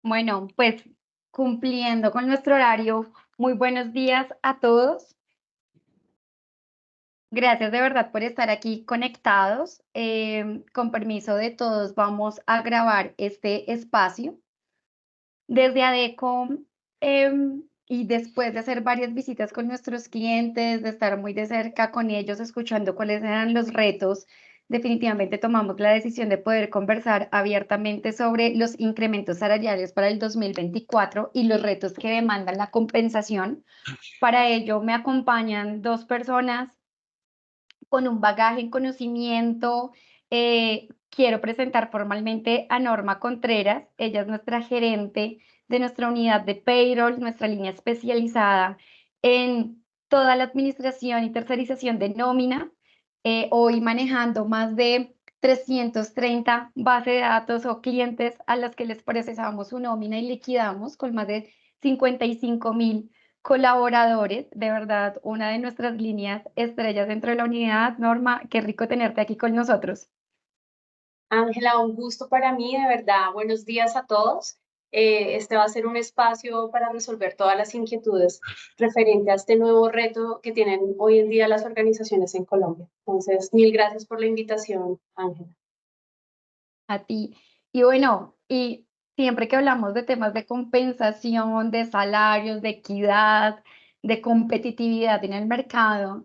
Bueno, pues cumpliendo con nuestro horario, muy buenos días a todos. Gracias de verdad por estar aquí conectados. Con permiso de todos, vamos a grabar este espacio. Desde ADECO, y después de hacer varias visitas con nuestros clientes, de estar muy de cerca con ellos, escuchando cuáles eran los retos, definitivamente tomamos la decisión de poder conversar abiertamente sobre los incrementos salariales para el 2024 y los retos que demandan la compensación. Para ello me acompañan dos personas con un bagaje en conocimiento. Quiero presentar formalmente a Norma Contreras. Ella es nuestra gerente de nuestra unidad de payroll, nuestra línea especializada en toda la administración y tercerización de nómina. Hoy manejando más de 330 bases de datos o clientes a los que les procesamos su nómina y liquidamos con más de 55,000 colaboradores. De verdad, una de nuestras líneas estrellas dentro de la unidad. Norma, qué rico tenerte aquí con nosotros. Ángela, un gusto para mí, de verdad. Buenos días a todos. Este va a ser un espacio para resolver todas las inquietudes referente a este nuevo reto que tienen hoy en día las organizaciones en Colombia. Entonces, mil gracias por la invitación, Ángela. A ti. Y bueno, y siempre que hablamos de temas de compensación, de salarios, de equidad, de competitividad en el mercado,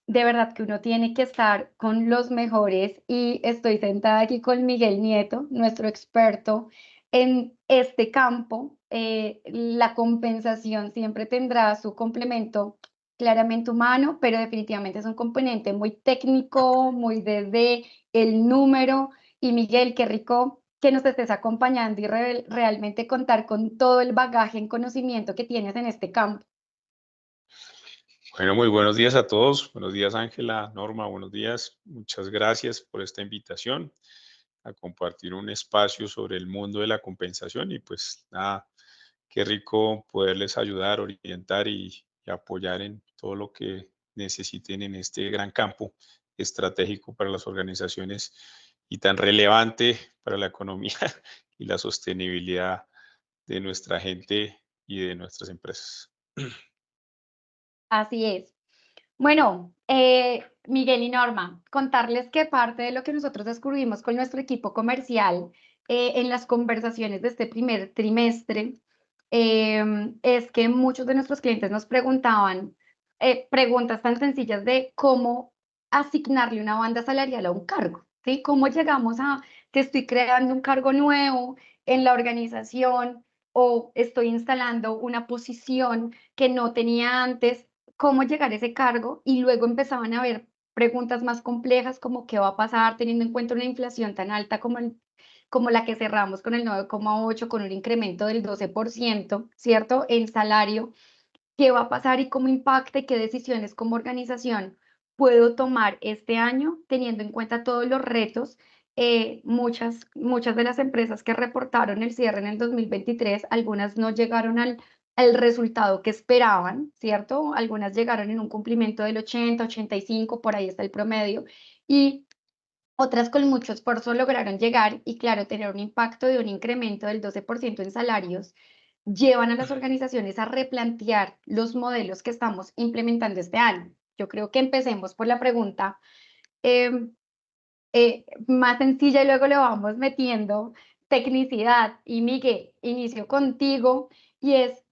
de verdad que uno tiene que estar con los mejores y estoy sentada aquí con Miguel Nieto, nuestro experto en este campo. La compensación siempre tendrá su complemento claramente humano, pero definitivamente es un componente muy técnico, muy desde el número. Y Miguel, qué rico que nos estés acompañando y realmente contar con todo el bagaje en conocimiento que tienes en este campo. Bueno, muy buenos días a todos. Buenos días, Ángela, Norma, buenos días. Muchas gracias por esta invitación a compartir un espacio sobre el mundo de la compensación y pues nada, qué rico poderles ayudar, orientar y apoyar en todo lo que necesiten en este gran campo estratégico para las organizaciones y tan relevante para la economía y la sostenibilidad de nuestra gente y de nuestras empresas. Así es. Bueno, Miguel y Norma, contarles que parte de lo que nosotros descubrimos con nuestro equipo comercial en las conversaciones de este primer trimestre, es que muchos de nuestros clientes nos preguntaban preguntas tan sencillas de cómo asignarle una banda salarial a un cargo, ¿sí? ¿Cómo llegamos a que estoy creando un cargo nuevo en la organización o estoy instalando una posición que no tenía antes? ¿Cómo llegar a ese cargo? Y luego empezaban a haber preguntas más complejas como qué va a pasar teniendo en cuenta una inflación tan alta como la que cerramos con el 9,8, con un incremento del 12%, ¿cierto? En salario. ¿Qué va a pasar y cómo impacta y qué decisiones como organización puedo tomar este año teniendo en cuenta todos los retos? Muchas de las empresas que reportaron el cierre en el 2023, algunas no llegaron al resultado que esperaban, ¿cierto? Algunas llegaron en un cumplimiento del 80, 85, por ahí está el promedio, y otras con mucho esfuerzo lograron llegar y, claro, tener un impacto de un incremento del 12% en salarios llevan a las organizaciones a replantear los modelos que estamos implementando este año. Yo creo que empecemos por la pregunta em, más sencilla y luego le vamos metiendo tecnicidad. Y Miguel, inicio contigo y es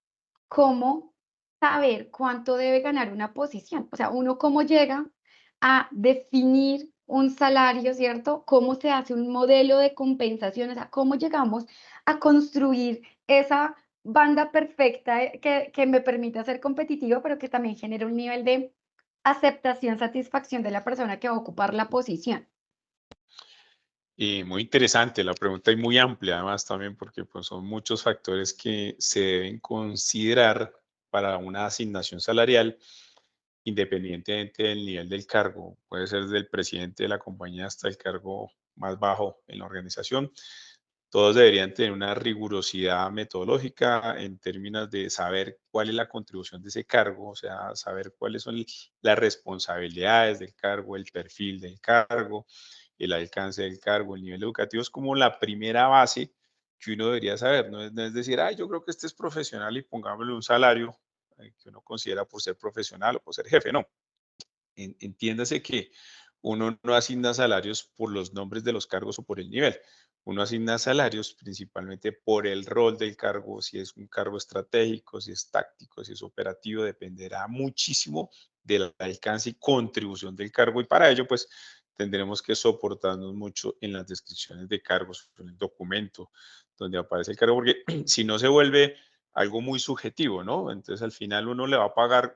cómo saber cuánto debe ganar una posición. O sea, uno cómo llega a definir un salario, ¿cierto? ¿Cómo se hace un modelo de compensación? O sea, ¿cómo llegamos a construir esa banda perfecta que me permita ser competitiva, pero que también genere un nivel de aceptación, satisfacción de la persona que va a ocupar la posición? Y muy interesante la pregunta y muy amplia además también porque pues, son muchos factores que se deben considerar para una asignación salarial independientemente del nivel del cargo. Puede ser desde el presidente de la compañía hasta el cargo más bajo en la organización. Todos deberían tener una rigurosidad metodológica en términos de saber cuál es la contribución de ese cargo, o sea, saber cuáles son las responsabilidades del cargo, el perfil del cargo, el alcance del cargo, el nivel educativo es como la primera base que uno debería saber. No es decir, ay, yo creo que este es profesional y pongámosle un salario que uno considera por ser profesional o por ser jefe. No, entiéndase que uno no asigna salarios por los nombres de los cargos o por el nivel. Uno asigna salarios principalmente por el rol del cargo, si es un cargo estratégico, si es táctico, si es operativo, dependerá muchísimo del alcance y contribución del cargo, y para ello pues tendremos que soportarnos mucho en las descripciones de cargos, en el documento donde aparece el cargo, porque si no se vuelve algo muy subjetivo, ¿no? Entonces al final uno le va a pagar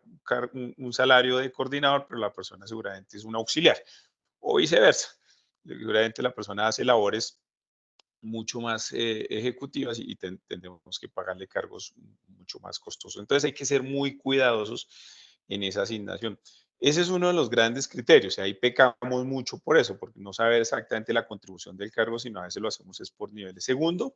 un salario de coordinador, pero la persona seguramente es un auxiliar, o viceversa. Seguramente la persona hace labores mucho más ejecutivas y tendremos que pagarle cargos mucho más costosos. Entonces hay que ser muy cuidadosos en esa asignación. Ese es uno de los grandes criterios, y ahí pecamos mucho por eso, porque no saber exactamente la contribución del cargo, sino a veces lo hacemos es por niveles. Segundo,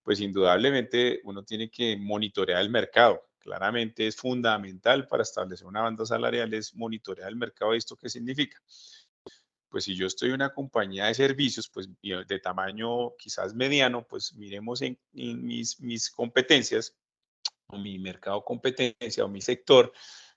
pues indudablemente uno tiene que monitorear el mercado. Claramente es fundamental para establecer una banda salarial, es monitorear el mercado. ¿Esto qué significa? Pues si yo estoy en una compañía de servicios, pues de tamaño quizás mediano, pues miremos en mis competencias o mi mercado competencia o mi sector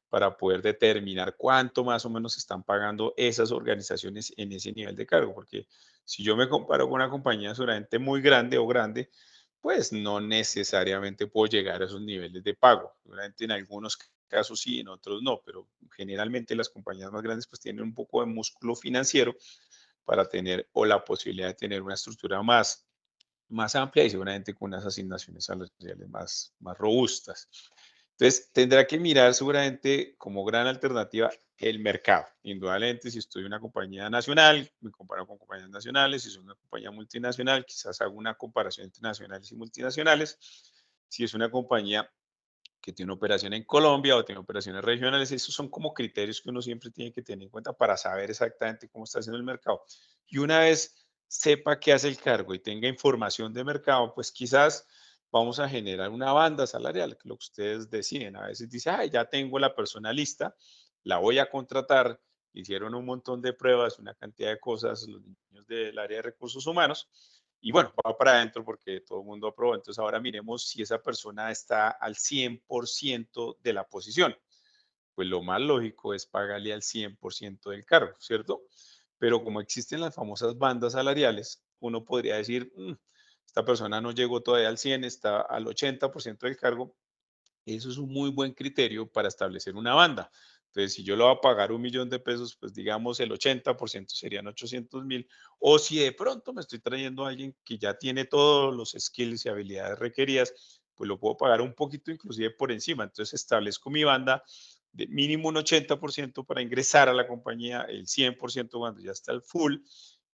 para poder determinar cuánto más o menos están pagando esas organizaciones en ese nivel de cargo. Porque si yo me comparo con una compañía seguramente muy grande o grande, pues no necesariamente puedo llegar a esos niveles de pago. Seguramente en algunos casos sí, en otros no, pero generalmente las compañías más grandes pues tienen un poco de músculo financiero para tener o la posibilidad de tener una estructura más amplia y seguramente con unas asignaciones salariales más robustas. Entonces, tendrá que mirar seguramente como gran alternativa el mercado. Indudablemente, si estoy en una compañía nacional, me comparo con compañías nacionales. Si soy una compañía multinacional, quizás hago una comparación entre nacionales y multinacionales. Si es una compañía que tiene operación en Colombia o tiene operaciones regionales, esos son como criterios que uno siempre tiene que tener en cuenta para saber exactamente cómo está haciendo el mercado. Y una vez sepa qué hace el cargo y tenga información de mercado, pues quizás vamos a generar una banda salarial, que es lo que ustedes deciden. A veces dice, ay, ya tengo la persona lista, la voy a contratar, hicieron un montón de pruebas, una cantidad de cosas, los niños del área de recursos humanos, y bueno, va para adentro porque todo el mundo aprobó. Entonces ahora miremos si esa persona está al 100% de la posición. Pues lo más lógico es pagarle al 100% del cargo, ¿cierto? Pero como existen las famosas bandas salariales, uno podría decir, esta persona no llegó todavía al 100, está al 80% del cargo. Eso es un muy buen criterio para establecer una banda. Entonces, si yo le voy a pagar 1.000.000 de pesos, pues digamos el 80% serían 800.000. O si de pronto me estoy trayendo a alguien que ya tiene todos los skills y habilidades requeridas, pues lo puedo pagar un poquito inclusive por encima. Entonces establezco mi banda de mínimo un 80% para ingresar a la compañía, el 100% cuando ya está el full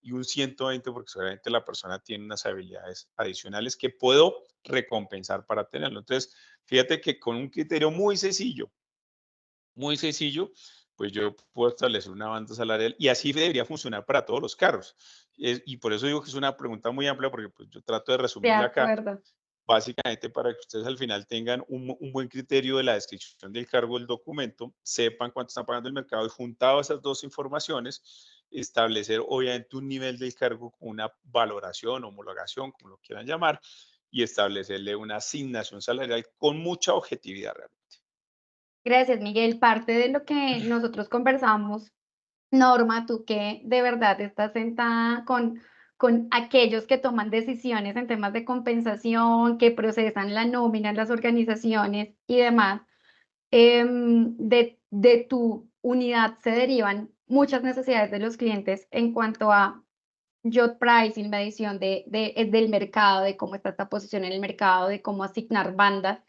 y un 120 porque seguramente la persona tiene unas habilidades adicionales que puedo recompensar para tenerlo. Entonces, fíjate que con un criterio muy sencillo, pues yo puedo establecer una banda salarial y así debería funcionar para todos los cargos. Y por eso digo que es una pregunta muy amplia porque pues yo trato de De resumirla acá, acuerdo. básicamente para que ustedes al final tengan un buen criterio de la descripción del cargo del documento, sepan cuánto están pagando el mercado y juntado esas dos informaciones, establecer obviamente un nivel del cargo con una valoración, homologación, como lo quieran llamar, y establecerle una asignación salarial con mucha objetividad realmente. Gracias, Miguel. Parte de lo que nosotros conversamos, Norma, tú que de verdad estás sentada con aquellos que toman decisiones en temas de compensación, que procesan la nómina en las organizaciones y demás, de tu unidad se derivan muchas necesidades de los clientes en cuanto a job pricing, medición del mercado, de cómo está esta posición en el mercado, de cómo asignar bandas.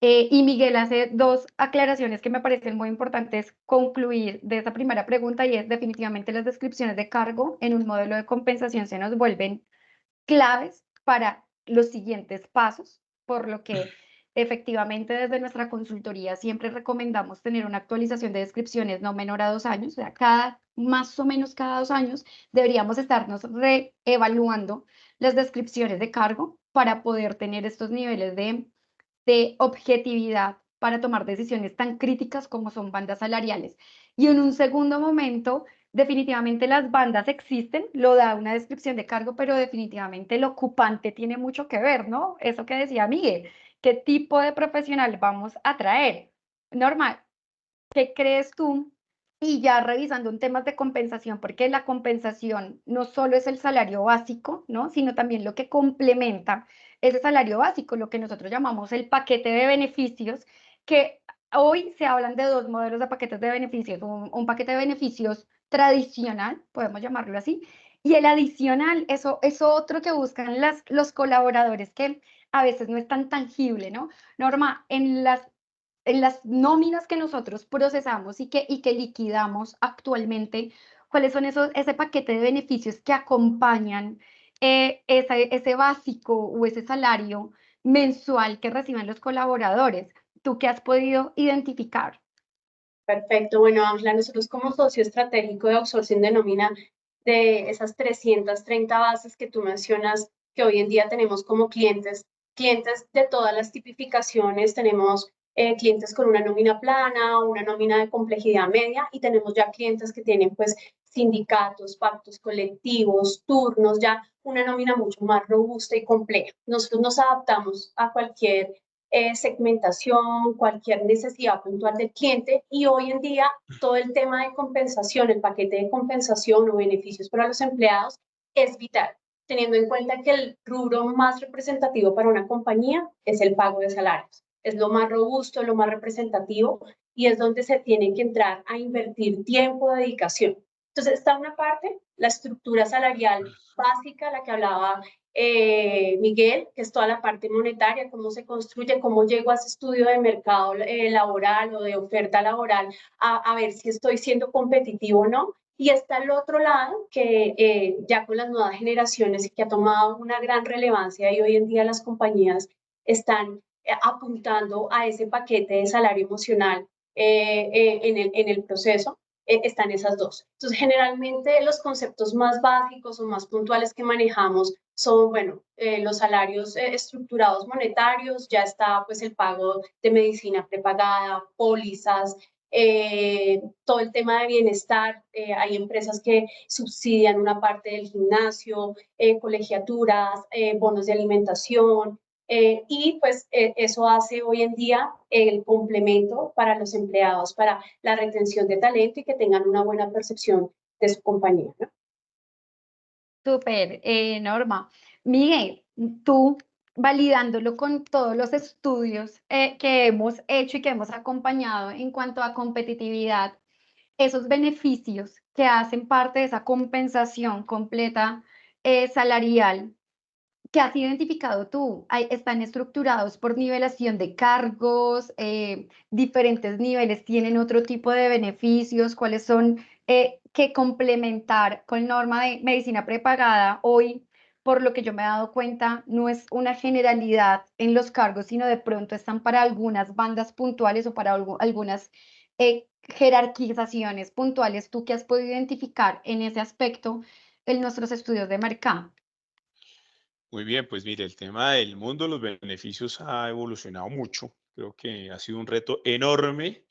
Y Miguel hace dos aclaraciones que me parecen muy importantes concluir de esa primera pregunta y es definitivamente las descripciones de cargo en un modelo de compensación se nos vuelven claves para los siguientes pasos, por lo que efectivamente desde nuestra consultoría siempre recomendamos tener una actualización de descripciones no menor a 2 años, o sea, más o menos cada 2 años deberíamos estarnos reevaluando las descripciones de cargo para poder tener estos niveles de objetividad para tomar decisiones tan críticas como son bandas salariales. Y en un segundo momento, definitivamente las bandas existen, lo da una descripción de cargo, pero definitivamente el ocupante tiene mucho que ver, ¿no? Eso que decía Miguel, ¿qué tipo de profesional vamos a traer? Normal, ¿qué crees tú? Y ya revisando en temas de compensación, porque la compensación no solo es el salario básico, ¿no? Sino también lo que complementa ese salario básico, lo que nosotros llamamos el paquete de beneficios, que hoy se hablan de dos modelos de paquetes de beneficios, un paquete de beneficios tradicional, podemos llamarlo así, y el adicional, eso otro que buscan los colaboradores que a veces no es tan tangible, ¿no? Norma, en las nóminas que nosotros procesamos y que liquidamos actualmente, ¿cuáles son ese paquete de beneficios que acompañan ese básico o ese salario mensual que reciben los colaboradores? ¿Tú qué has podido identificar? Perfecto. Bueno, Ángela, nosotros como socio estratégico de outsourcing de nómina, de esas 330 bases que tú mencionas, que hoy en día tenemos como clientes, clientes de todas las tipificaciones, tenemos clientes con una nómina plana, una nómina de complejidad media, y tenemos ya clientes que tienen pues sindicatos, pactos colectivos, turnos, ya una nómina mucho más robusta y compleja. Nosotros nos adaptamos a cualquier segmentación, cualquier necesidad puntual del cliente, y hoy en día todo el tema de compensación, el paquete de compensación o beneficios para los empleados es vital, teniendo en cuenta que el rubro más representativo para una compañía es el pago de salarios. Es lo más robusto, lo más representativo, y es donde se tiene que entrar a invertir tiempo, dedicación. Entonces está una parte, la estructura salarial básica, la que hablaba Miguel, que es toda la parte monetaria, cómo se construye, cómo llego a ese estudio de mercado laboral o de oferta laboral a ver si estoy siendo competitivo o no. Y está el otro lado, que ya con las nuevas generaciones y que ha tomado una gran relevancia, y hoy en día las compañías están apuntando a ese paquete de salario emocional en el proceso. Están esas dos. Entonces, generalmente los conceptos más básicos o más puntuales que manejamos son, bueno, los salarios estructurados monetarios, ya está pues el pago de medicina prepagada, pólizas, todo el tema de bienestar. Hay empresas que subsidian una parte del gimnasio, colegiaturas, bonos de alimentación, y pues eso hace hoy en día el complemento para los empleados, para la retención de talento y que tengan una buena percepción de su compañía, ¿no? Súper, Norma. Miguel, tú validándolo con todos los estudios que hemos hecho y que hemos acompañado en cuanto a competitividad, esos beneficios que hacen parte de esa compensación completa salarial, ¿qué has identificado tú? ¿Están estructurados por nivelación de cargos? ¿Diferentes niveles tienen otro tipo de beneficios? ¿Cuáles son que complementar con norma de medicina prepagada hoy? Por lo que yo me he dado cuenta, no es una generalidad en los cargos, sino de pronto están para algunas bandas puntuales o para algunas jerarquizaciones puntuales. ¿Tú qué has podido identificar en ese aspecto en nuestros estudios de mercado? Muy bien, pues mire, el tema del mundo de los beneficios ha evolucionado mucho. Creo que ha sido un reto enorme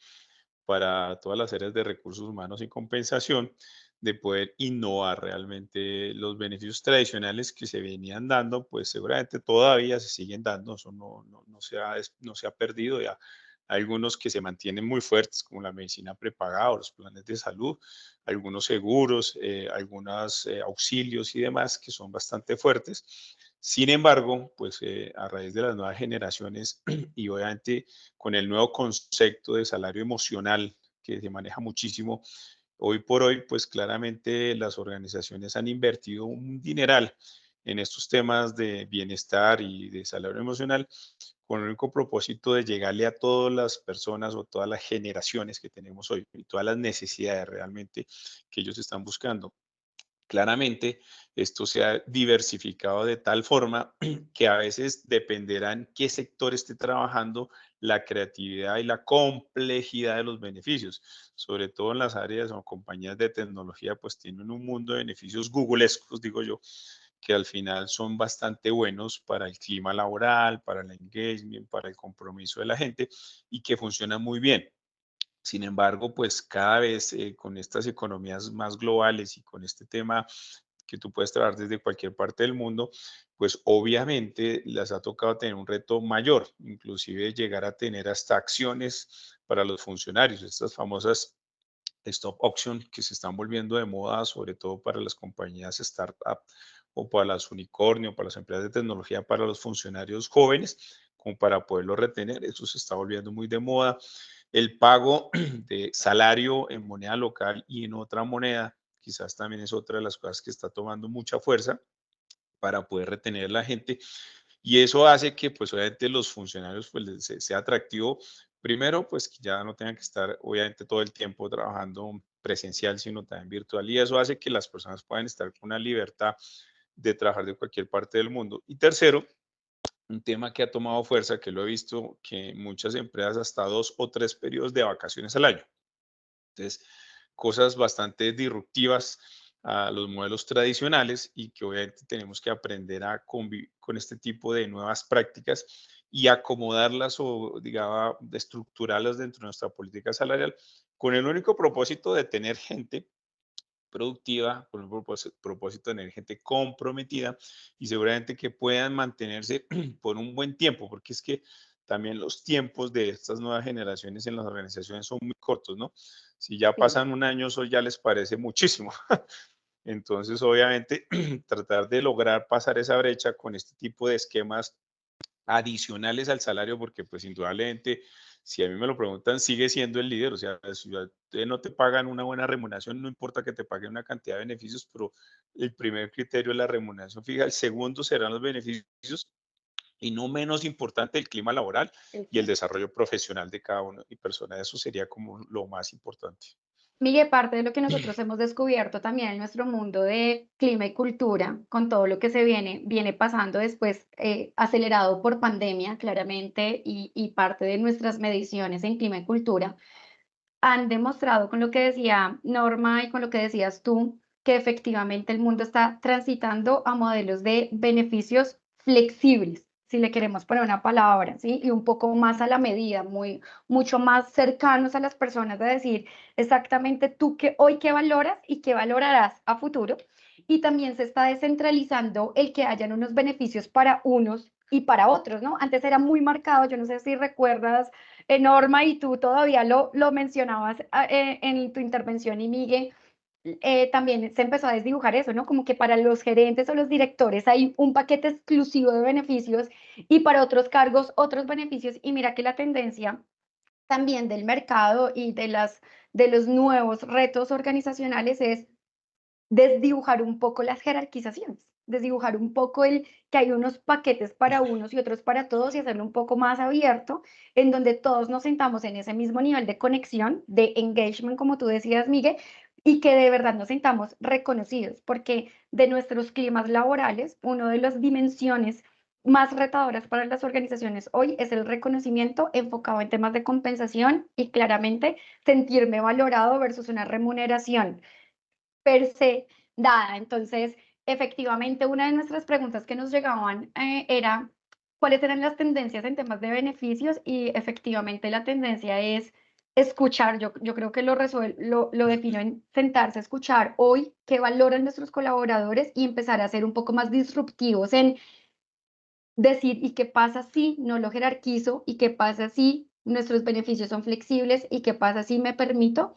para todas las áreas de recursos humanos y compensación de poder innovar realmente los beneficios tradicionales que se venían dando, pues seguramente todavía se siguen dando, eso no se ha perdido ya. Hay algunos que se mantienen muy fuertes, como la medicina prepagada o los planes de salud, algunos seguros, algunos auxilios y demás que son bastante fuertes. Sin embargo, pues a raíz de las nuevas generaciones y obviamente con el nuevo concepto de salario emocional que se maneja muchísimo, hoy por hoy, pues claramente las organizaciones han invertido un dineral en estos temas de bienestar y de salario emocional con el único propósito de llegarle a todas las personas o todas las generaciones que tenemos hoy y todas las necesidades realmente que ellos están buscando. Claramente, esto se ha diversificado de tal forma que a veces dependerá en qué sector esté trabajando la creatividad y la complejidad de los beneficios. Sobre todo en las áreas o compañías de tecnología, pues tienen un mundo de beneficios googlescos, digo yo, que al final son bastante buenos para el clima laboral, para el engagement, para el compromiso de la gente y que funcionan muy bien. Sin embargo, pues cada vez con estas economías más globales y con este tema que tú puedes trabajar desde cualquier parte del mundo, pues obviamente les ha tocado tener un reto mayor, inclusive llegar a tener hasta acciones para los funcionarios, estas famosas stock option que se están volviendo de moda, sobre todo para las compañías startup o para las unicornio, para las empresas de tecnología, para los funcionarios jóvenes, como para poderlos retener. Eso se está volviendo muy de moda. El pago de salario en moneda local y en otra moneda, quizás también es otra de las cosas que está tomando mucha fuerza para poder retener a la gente. Y eso hace que, pues, obviamente los funcionarios, pues, sea atractivo. Primero, pues, que ya no tengan que estar, obviamente, todo el tiempo trabajando presencial, sino también virtual. Y eso hace que las personas puedan estar con una libertad de trabajar de cualquier parte del mundo. Y tercero, un tema que ha tomado fuerza, que lo he visto, que muchas empresas hasta 2 o 3 periodos de vacaciones al año. Entonces, cosas bastante disruptivas a los modelos tradicionales y que obviamente tenemos que aprender a convivir con este tipo de nuevas prácticas y acomodarlas o, digamos, estructurarlas dentro de nuestra política salarial con el único propósito de tener gente productiva, con el propósito de tener gente comprometida y seguramente que puedan mantenerse por un buen tiempo, porque es que también los tiempos de estas nuevas generaciones en las organizaciones son muy cortos, ¿no? Si ya Sí. pasan un año, eso ya les parece muchísimo. Entonces, obviamente, tratar de lograr pasar esa brecha con este tipo de esquemas adicionales al salario, porque pues indudablemente, si a mí me lo preguntan, sigue siendo el líder, o sea, si a usted no te pagan una buena remuneración, no importa que te paguen una cantidad de beneficios, pero el primer criterio es la remuneración fija, el segundo serán los beneficios y no menos importante el clima laboral y el Exacto. desarrollo profesional de cada uno y persona, eso sería como lo más importante. Miguel, parte de lo que nosotros hemos descubierto también en nuestro mundo de clima y cultura, con todo lo que se viene pasando después, acelerado por pandemia, claramente, y parte de nuestras mediciones en clima y cultura, han demostrado con lo que decía Norma y con lo que decías tú, que efectivamente el mundo está transitando a modelos de beneficios flexibles, si le queremos poner una palabra, ¿sí? Y un poco más a la medida, mucho más cercanos a las personas de decir exactamente tú que hoy qué valoras y qué valorarás a futuro. Y también se está descentralizando el que hayan unos beneficios para unos y para otros, ¿no? Antes era muy marcado, yo no sé si recuerdas, Norma, y tú todavía lo mencionabas en tu intervención, y Miguel, también se empezó a desdibujar eso, ¿no? Como que para los gerentes o los directores hay un paquete exclusivo de beneficios y para otros cargos otros beneficios. Y mira que la tendencia también del mercado y de los nuevos retos organizacionales es desdibujar un poco las jerarquizaciones, desdibujar un poco el que hay unos paquetes para unos y otros para todos y hacerlo un poco más abierto, en donde todos nos sentamos en ese mismo nivel de conexión, de engagement, como tú decías, Miguel, y que de verdad nos sintamos reconocidos, porque de nuestros climas laborales, una de las dimensiones más retadoras para las organizaciones hoy es el reconocimiento enfocado en temas de compensación y claramente sentirme valorado versus una remuneración per se dada. Entonces, efectivamente, una de nuestras preguntas que nos llegaban era cuáles eran las tendencias en temas de beneficios y efectivamente la tendencia es escuchar. Yo creo que lo defino en sentarse a escuchar hoy qué valoran nuestros colaboradores y empezar a ser un poco más disruptivos en decir, ¿y qué pasa si no lo jerarquizo? ¿Y qué pasa si nuestros beneficios son flexibles? ¿Y qué pasa si me permito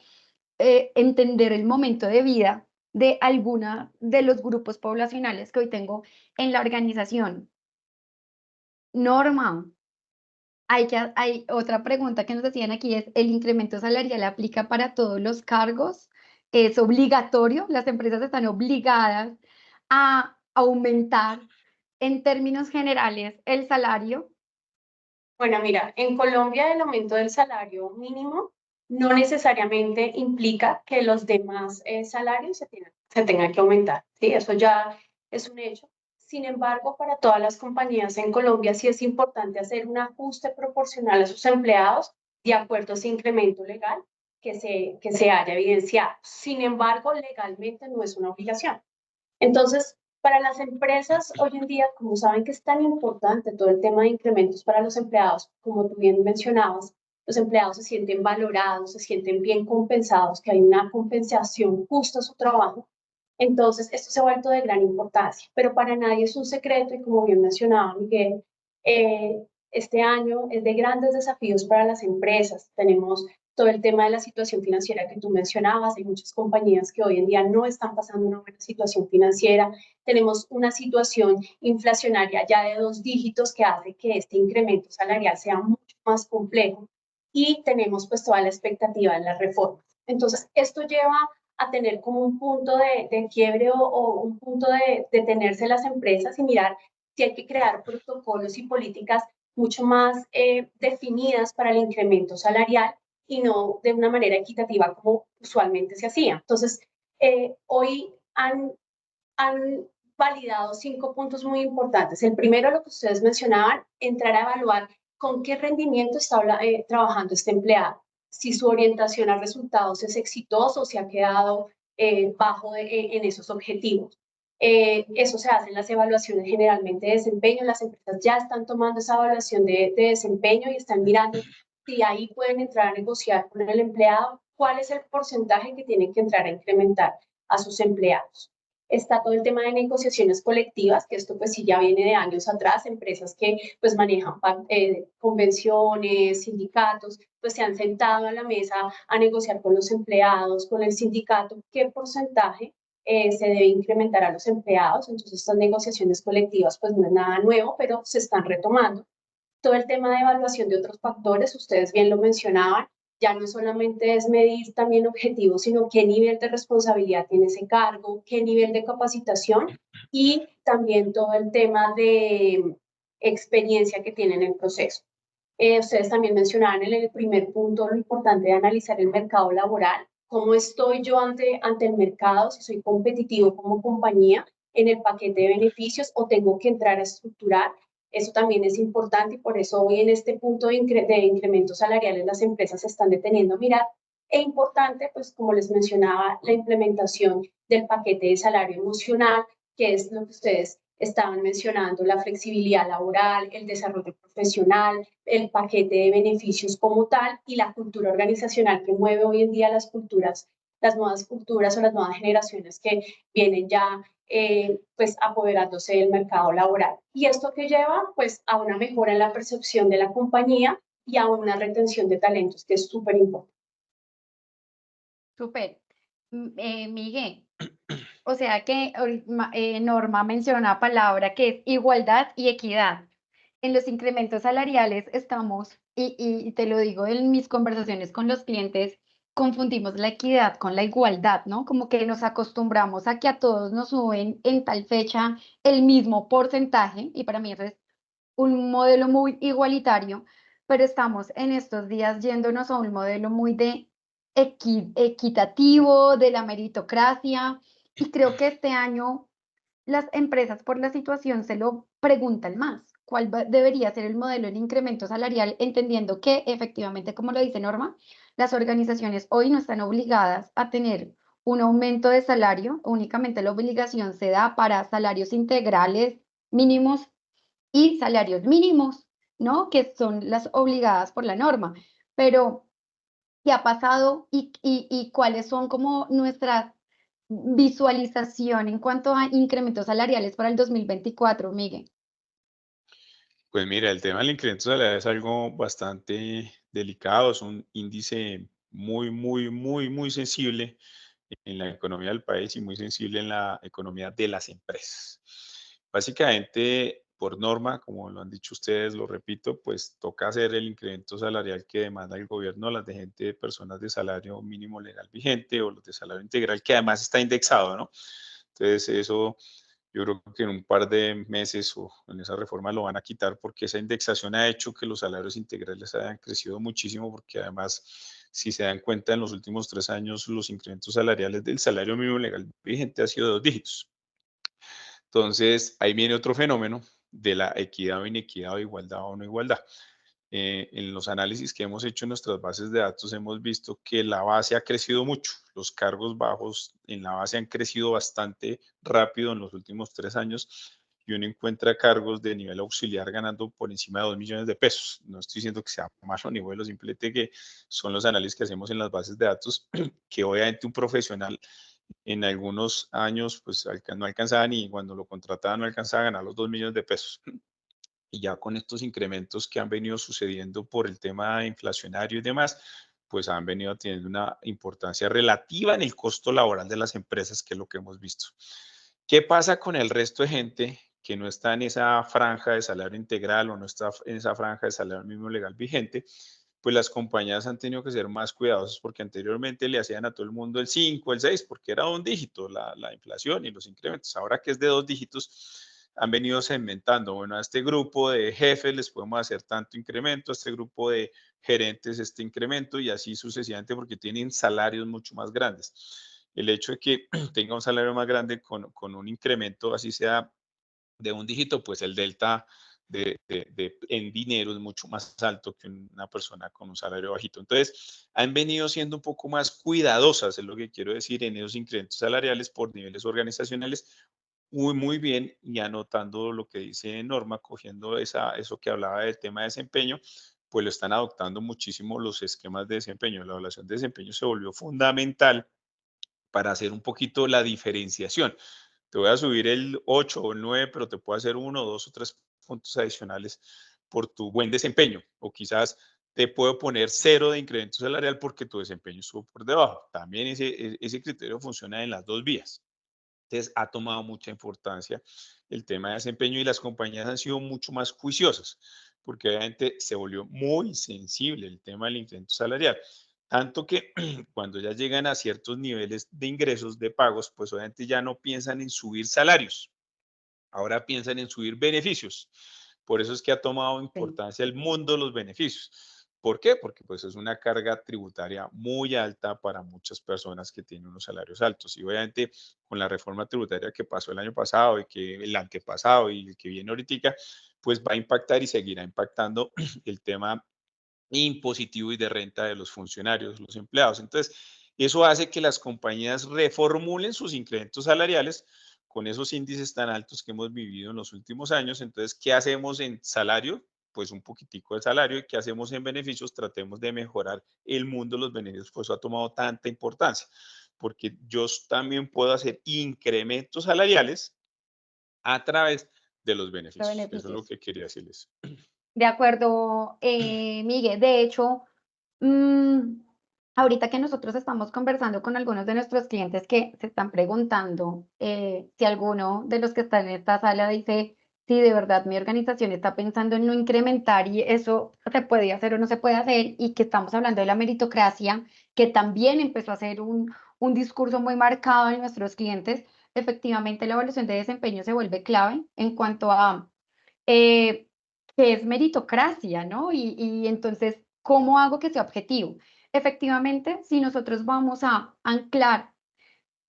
entender el momento de vida de alguna de los grupos poblacionales que hoy tengo en la organización? Norma, hay otra pregunta que nos decían aquí, es, ¿el incremento salarial aplica para todos los cargos? ¿Es obligatorio? ¿Las empresas están obligadas a aumentar en términos generales el salario? Bueno, mira, en Colombia el aumento del salario mínimo no necesariamente implica que los demás salarios se tengan que aumentar, ¿sí? Eso ya es un hecho. Sin embargo, para todas las compañías en Colombia sí es importante hacer un ajuste proporcional a sus empleados de acuerdo a ese incremento legal que se haya evidenciado. Sin embargo, legalmente no es una obligación. Entonces, para las empresas hoy en día, como saben que es tan importante todo el tema de incrementos para los empleados, como tú bien mencionabas, los empleados se sienten valorados, se sienten bien compensados, que hay una compensación justa a su trabajo. Entonces, esto se ha vuelto de gran importancia, pero para nadie es un secreto y como bien mencionaba Miguel, este año es de grandes desafíos para las empresas. Tenemos todo el tema de la situación financiera que tú mencionabas. Hay muchas compañías que hoy en día no están pasando una buena situación financiera. Tenemos una situación inflacionaria ya de 2 dígitos que hace que este incremento salarial sea mucho más complejo y tenemos pues toda la expectativa de las reformas. Entonces, esto lleva a tener como un punto de quiebre o un punto de detenerse las empresas y mirar si hay que crear protocolos y políticas mucho más definidas para el incremento salarial y no de una manera equitativa como usualmente se hacía. Entonces, hoy han validado 5 puntos muy importantes. El primero, lo que ustedes mencionaban, entrar a evaluar con qué rendimiento está trabajando este empleado, si su orientación a resultados es exitoso o si ha quedado bajo en esos objetivos. Eso se hace en las evaluaciones generalmente de desempeño. Las empresas ya están tomando esa evaluación de desempeño y están mirando si ahí pueden entrar a negociar con el empleado cuál es el porcentaje que tienen que entrar a incrementar a sus empleados. Está todo el tema de negociaciones colectivas, que esto pues sí ya viene de años atrás, empresas que pues manejan convenciones, sindicatos, pues se han sentado a la mesa a negociar con los empleados, con el sindicato, qué porcentaje se debe incrementar a los empleados. Entonces estas negociaciones colectivas pues no es nada nuevo, pero se están retomando. Todo el tema de evaluación de otros factores, ustedes bien lo mencionaban, ya no solamente es medir también objetivos, sino qué nivel de responsabilidad tiene ese cargo, qué nivel de capacitación y también todo el tema de experiencia que tienen en el proceso. Ustedes también mencionaban en el primer punto lo importante de analizar el mercado laboral, cómo estoy yo ante el mercado, si soy competitivo como compañía en el paquete de beneficios o tengo que entrar a estructurar. Eso también es importante y por eso hoy en este punto de incrementos salariales las empresas se están deteniendo a mirar. E importante, pues como les mencionaba, la implementación del paquete de salario emocional, que es lo que ustedes estaban mencionando, la flexibilidad laboral, el desarrollo profesional, el paquete de beneficios como tal y la cultura organizacional que mueve hoy en día las culturas, las nuevas culturas o las nuevas generaciones que vienen ya pues apoderándose del mercado laboral. Y esto que lleva pues a una mejora en la percepción de la compañía y a una retención de talentos que es súper importante. Súper. Miguel, o sea que Norma menciona una palabra que es igualdad y equidad. En los incrementos salariales estamos, y te lo digo en mis conversaciones con los clientes, confundimos la equidad con la igualdad, ¿no? Como que nos acostumbramos a que a todos nos suben en tal fecha el mismo porcentaje, y para mí eso es un modelo muy igualitario, pero estamos en estos días yéndonos a un modelo muy de equitativo, de la meritocracia, y creo que este año las empresas por la situación se lo preguntan más. ¿Cuál debería ser el modelo de incremento salarial? Entendiendo que efectivamente, como lo dice Norma, las organizaciones hoy no están obligadas a tener un aumento de salario, únicamente la obligación se da para salarios integrales mínimos y salarios mínimos, ¿no? Que son las obligadas por la norma. Pero, ¿qué ha pasado y cuáles son como nuestras visualización en cuanto a incrementos salariales para el 2024, Miguel? Pues mira, el tema del incremento salarial es algo bastante delicado, es un índice muy sensible en la economía del país y muy sensible en la economía de las empresas. Básicamente, por norma, como lo han dicho ustedes, lo repito, pues toca hacer el incremento salarial que demanda el gobierno, las de gente de personas de salario mínimo legal vigente o los de salario integral, que además está indexado, ¿no? Entonces, eso yo creo que en un par de meses o en esa reforma lo van a quitar porque esa indexación ha hecho que los salarios integrales hayan crecido muchísimo porque además, si se dan cuenta, en los últimos 3 años los incrementos salariales del salario mínimo legal vigente ha sido de 2 dígitos. Entonces, ahí viene otro fenómeno de la equidad o inequidad o igualdad o no igualdad. En los análisis que hemos hecho en nuestras bases de datos hemos visto que la base ha crecido mucho. Los cargos bajos en la base han crecido bastante rápido en los últimos 3 años y uno encuentra cargos de nivel auxiliar ganando por encima de 2 millones de pesos. No estoy diciendo que sea malo ni bueno, simplemente que son los análisis que hacemos en las bases de datos, que obviamente un profesional en algunos años pues no alcanzaba, ni cuando lo contrataba no alcanzaba a ganar los 2 millones de pesos. Y ya con estos incrementos que han venido sucediendo por el tema inflacionario y demás, pues han venido teniendo una importancia relativa en el costo laboral de las empresas, que es lo que hemos visto. ¿Qué pasa con el resto de gente que no está en esa franja de salario integral o no está en esa franja de salario mínimo legal vigente? Pues las compañías han tenido que ser más cuidadosas, porque anteriormente le hacían a todo el mundo el 5, el 6, porque era un dígito la inflación y los incrementos. Ahora que es de 2 dígitos, han venido segmentando. Bueno, a este grupo de jefes les podemos hacer tanto incremento, a este grupo de gerentes este incremento, y así sucesivamente, porque tienen salarios mucho más grandes. El hecho de que tenga un salario más grande con un incremento, así sea de un dígito, pues el delta en dinero es mucho más alto que una persona con un salario bajito. Entonces, han venido siendo un poco más cuidadosas, es lo que quiero decir, en esos incrementos salariales por niveles organizacionales. Muy bien, y anotando lo que dice Norma, cogiendo eso que hablaba del tema de desempeño, pues lo están adoptando muchísimo los esquemas de desempeño. La evaluación de desempeño se volvió fundamental para hacer un poquito la diferenciación. Te voy a subir el 8 o el 9, pero te puedo hacer 1, 2 o 3 puntos adicionales por tu buen desempeño. O quizás te puedo poner 0 de incremento salarial porque tu desempeño estuvo por debajo. También ese criterio funciona en las dos vías. Entonces, ha tomado mucha importancia el tema de desempeño, y las compañías han sido mucho más juiciosas, porque obviamente se volvió muy sensible el tema del incremento salarial. Tanto que cuando ya llegan a ciertos niveles de ingresos, de pagos, pues obviamente ya no piensan en subir salarios, ahora piensan en subir beneficios. Por eso es que ha tomado Sí. importancia el mundo de los beneficios. ¿Por qué? Porque pues es una carga tributaria muy alta para muchas personas que tienen unos salarios altos. Y obviamente con la reforma tributaria que pasó el año pasado y que el antepasado y el que viene ahorita, pues va a impactar y seguirá impactando el tema impositivo y de renta de los funcionarios, los empleados. Entonces, eso hace que las compañías reformulen sus incrementos salariales con esos índices tan altos que hemos vivido en los últimos años. Entonces, ¿qué hacemos en salario? Pues un poquitico de salario. ¿Y qué hacemos en beneficios? Tratemos de mejorar el mundo de los beneficios. Por eso ha tomado tanta importancia, porque yo también puedo hacer incrementos salariales a través de los De beneficios. Eso es lo beneficios. que quería decirles. De acuerdo, Miguel. De hecho, mm, ahorita que nosotros estamos conversando con algunos de nuestros clientes que se están preguntando si alguno de los que están en esta sala dice si de verdad mi organización está pensando en no incrementar y eso se puede hacer o no se puede hacer, y que estamos hablando de la meritocracia, que también empezó a ser un discurso muy marcado en nuestros clientes. Efectivamente, la evaluación de desempeño se vuelve clave en cuanto a eh, que es meritocracia, ¿no? Y entonces, ¿cómo hago que sea objetivo? Efectivamente, si nosotros vamos a anclar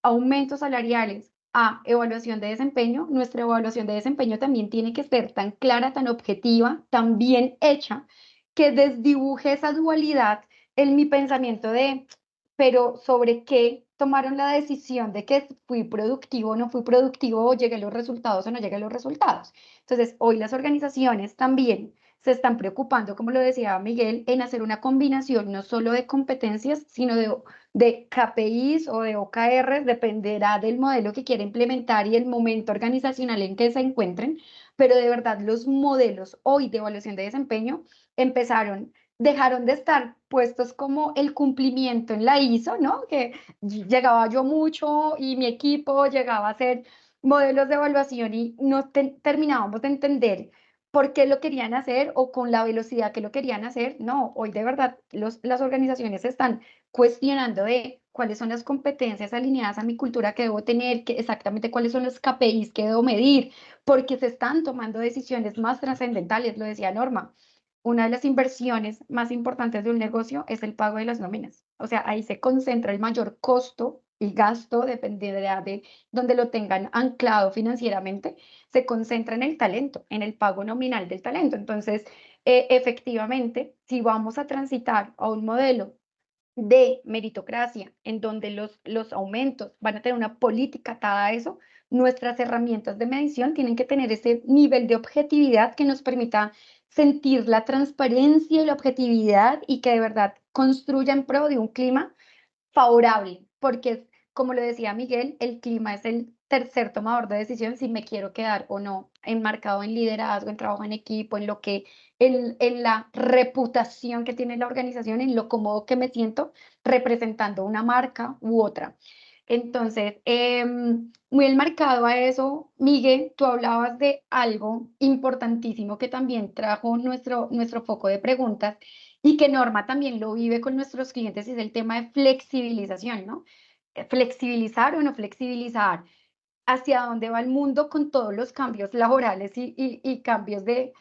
aumentos salariales a evaluación de desempeño, nuestra evaluación de desempeño también tiene que ser tan clara, tan objetiva, tan bien hecha, que desdibuje esa dualidad en mi pensamiento de, pero ¿sobre qué tomaron la decisión de que fui productivo o no fui productivo, o llegué a los resultados o no llegué a los resultados? Entonces, hoy las organizaciones también se están preocupando, como lo decía Miguel, en hacer una combinación no solo de competencias, sino de KPIs o de OKRs, dependerá del modelo que quiera implementar y el momento organizacional en que se encuentren, pero de verdad los modelos hoy de evaluación de desempeño dejaron de estar puestos como el cumplimiento en la ISO, ¿no? Que llegaba yo mucho y mi equipo llegaba a hacer modelos de evaluación y no terminábamos de entender por qué lo querían hacer o con la velocidad que lo querían hacer. No, hoy de verdad las organizaciones están cuestionando de cuáles son las competencias alineadas a mi cultura que debo tener, exactamente cuáles son los KPIs que debo medir, porque se están tomando decisiones más trascendentales, lo decía Norma. Una de las inversiones más importantes de un negocio es el pago de las nóminas. O sea, ahí se concentra el mayor costo y gasto, dependerá de donde lo tengan anclado financieramente, se concentra en el talento, en el pago nominal del talento. Entonces, efectivamente, si vamos a transitar a un modelo de meritocracia, en donde los aumentos van a tener una política atada a eso, nuestras herramientas de medición tienen que tener ese nivel de objetividad que nos permita sentir la transparencia y la objetividad y que de verdad construya en pro de un clima favorable, porque como lo decía Miguel, el clima es el tercer tomador de decisión si me quiero quedar o no, enmarcado en liderazgo, en trabajo en equipo, en lo que, en la reputación que tiene la organización, en lo cómodo que me siento representando una marca u otra. Entonces, muy enmarcado a eso, Miguel, tú hablabas de algo importantísimo que también trajo nuestro foco de preguntas y que Norma también lo vive con nuestros clientes, es el tema de flexibilización, ¿no? Flexibilizar o no flexibilizar, hacia dónde va el mundo con todos los cambios laborales y cambios de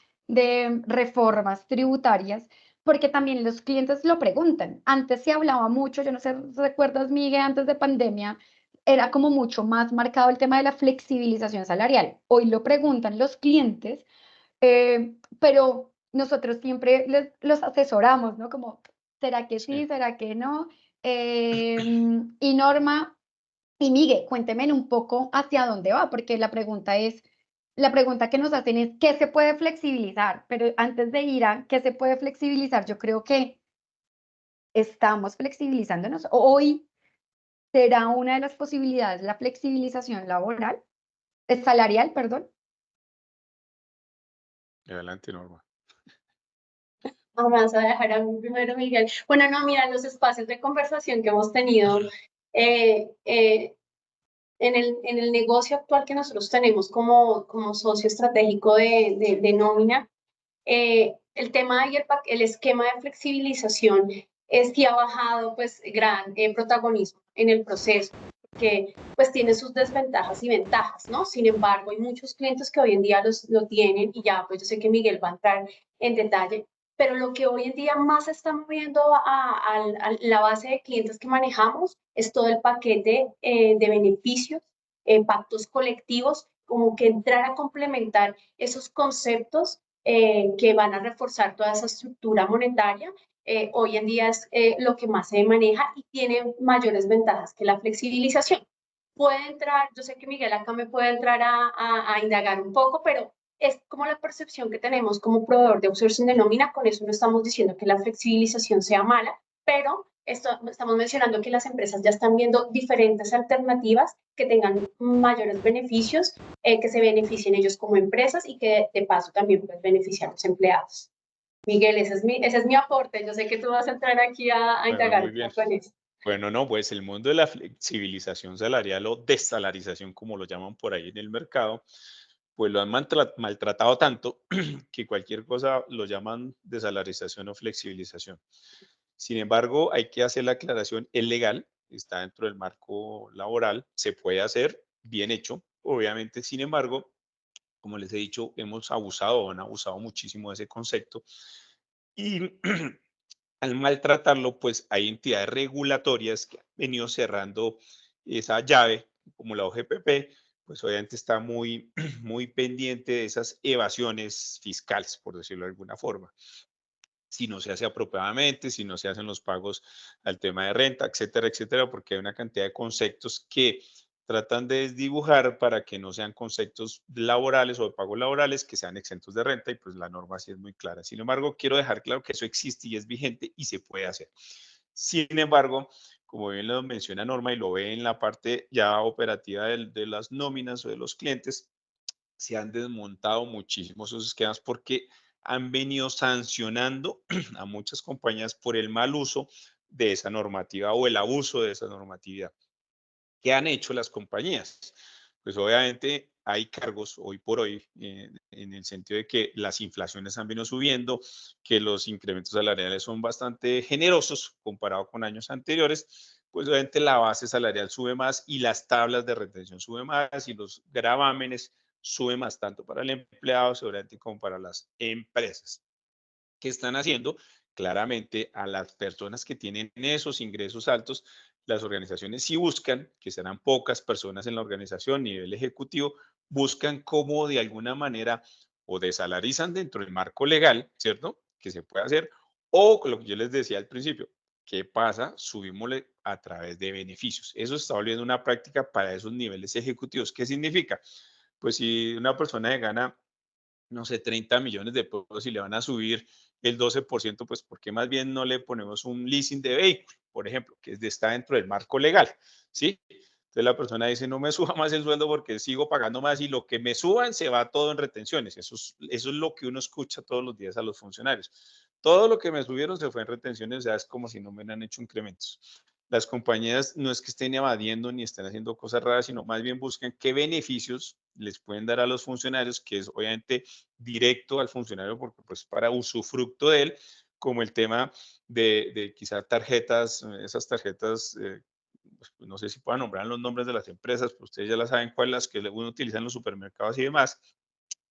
reformas tributarias, porque también los clientes lo preguntan. Antes se hablaba mucho, yo no sé si recuerdas, Miguel, antes de pandemia, era como mucho más marcado el tema de la flexibilización salarial. Hoy lo preguntan los clientes, pero nosotros siempre los asesoramos, ¿no? Como, ¿será que Sí. sí? ¿Será que no? Y Norma y Miguel, cuénteme un poco hacia dónde va, porque la pregunta que nos hacen es, ¿qué se puede flexibilizar? Pero antes de ir a qué se puede flexibilizar, yo creo que estamos flexibilizándonos. Hoy será una de las posibilidades la flexibilización laboral, salarial, perdón. Adelante, Norma. Vamos a dejar a mí primero, Miguel. Bueno, no, mira, los espacios de conversación que hemos tenido eh, eh, en el negocio actual que nosotros tenemos como socio estratégico de nómina, el tema y el esquema de flexibilización sí ha bajado pues gran protagonismo en el proceso, que pues tiene sus desventajas y ventajas, ¿no? Sin embargo, hay muchos clientes que hoy en día lo tienen y ya pues yo sé que Miguel va a entrar en detalle, pero lo que hoy en día más se está moviendo a la base de clientes que manejamos es todo el paquete de beneficios, pactos colectivos, como que entrar a complementar esos conceptos que van a reforzar toda esa estructura monetaria. Hoy en día es lo que más se maneja y tiene mayores ventajas que la flexibilización. Puede entrar, yo sé que Miguel acá me puede entrar a indagar un poco, pero es como la percepción que tenemos como proveedor de outsourcing de nómina. Con eso no estamos diciendo que la flexibilización sea mala, pero estamos mencionando que las empresas ya están viendo diferentes alternativas que tengan mayores beneficios, que se beneficien ellos como empresas y que de paso también pues, beneficien a los empleados. Miguel, ese es mi aporte. Yo sé que tú vas a entrar aquí a Bueno, indagar muy un bien. poco en eso. Bueno, no, pues el mundo de la flexibilización salarial o desalarización, como lo llaman por ahí en el mercado, pues lo han maltratado tanto que cualquier cosa lo llaman desalarización o flexibilización. Sin embargo, hay que hacer la aclaración, es legal, está dentro del marco laboral, se puede hacer, bien hecho, obviamente. Sin embargo, como les he dicho, hemos abusado o han abusado muchísimo de ese concepto y al maltratarlo, pues hay entidades regulatorias que han venido cerrando esa llave, como la OGPP, pues obviamente está muy, muy pendiente de esas evasiones fiscales, por decirlo de alguna forma. Si no se hace apropiadamente, si no se hacen los pagos al tema de renta, etcétera, etcétera, porque hay una cantidad de conceptos que tratan de desdibujar para que no sean conceptos laborales o de pagos laborales que sean exentos de renta y pues la norma sí es muy clara. Sin embargo, quiero dejar claro que eso existe y es vigente y se puede hacer. Sin embargo, como bien lo menciona Norma y lo ve en la parte ya operativa de las nóminas o de los clientes, se han desmontado muchísimos esos esquemas porque han venido sancionando a muchas compañías por el mal uso de esa normativa o el abuso de esa normatividad. ¿Qué han hecho las compañías? Pues obviamente hay cargos hoy por hoy en el sentido de que las inflaciones han venido subiendo, que los incrementos salariales son bastante generosos comparado con años anteriores, pues obviamente la base salarial sube más y las tablas de retención suben más y los gravámenes suben más tanto para el empleado seguramente como para las empresas. ¿Qué están haciendo? Claramente a las personas que tienen esos ingresos altos, las organizaciones sí buscan, que serán pocas personas en la organización, nivel ejecutivo, buscan cómo de alguna manera o desalarizan dentro del marco legal, ¿cierto? Que se puede hacer, o lo que yo les decía al principio, ¿Qué pasa? Subímosle a través de beneficios. Eso se está volviendo una práctica para esos niveles ejecutivos. ¿Qué significa? Pues si una persona que gana, no sé, 30 millones de pesos y le van a subir el 12%, pues ¿por qué más bien no le ponemos un leasing de vehículo, por ejemplo, que está dentro del marco legal? ¿Sí? Entonces la persona dice, no me suba más el sueldo porque sigo pagando más y lo que me suban se va todo en retenciones. Eso es lo que uno escucha todos los días a los funcionarios. Todo lo que me subieron se fue en retenciones, o sea, es como si no me han hecho incrementos. Las compañías no es que estén evadiendo ni estén haciendo cosas raras, sino más bien buscan qué beneficios les pueden dar a los funcionarios, que es obviamente directo al funcionario, porque pues para usufructo de él, como el tema de quizá tarjetas, esas tarjetas, pues, no sé si puedan nombrar los nombres de las empresas, pero ustedes ya las saben cuáles, las que uno utiliza en los supermercados y demás,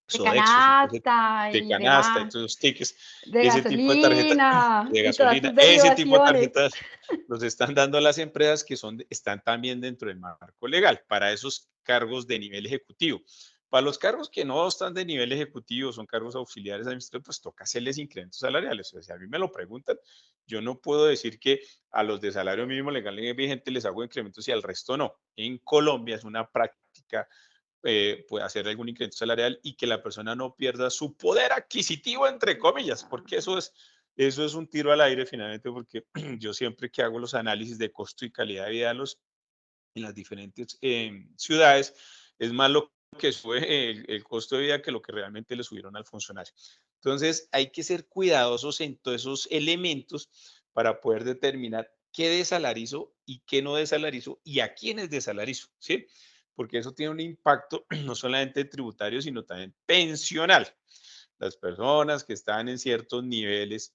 De Sodexo, canasta de y canasta, demás, entonces los tickets, de ese tipo de tarjeta gasolina de y todas gasolina, sus ese tipo de derivaciones. tarjetas los están dando a las empresas que están también dentro del marco legal para esos cargos de nivel ejecutivo. Para los cargos que no están de nivel ejecutivo, son cargos auxiliares administrativos, pues toca hacerles incrementos salariales. O sea, si a mí me lo preguntan, yo no puedo decir que a los de salario mínimo legal y vigente les hago incrementos y al resto no. En Colombia es una práctica puede hacer algún incremento salarial y que la persona no pierda su poder adquisitivo, entre comillas, porque eso es un tiro al aire finalmente, porque yo siempre que hago los análisis de costo y calidad de vida en las diferentes ciudades, es más lo que sube el costo de vida que lo que realmente le subieron al funcionario. Entonces, hay que ser cuidadosos en todos esos elementos para poder determinar qué desalarizo y qué no desalarizo y a quiénes desalarizo, ¿sí? Porque eso tiene un impacto no solamente tributario, sino también pensional. Las personas que están en ciertos niveles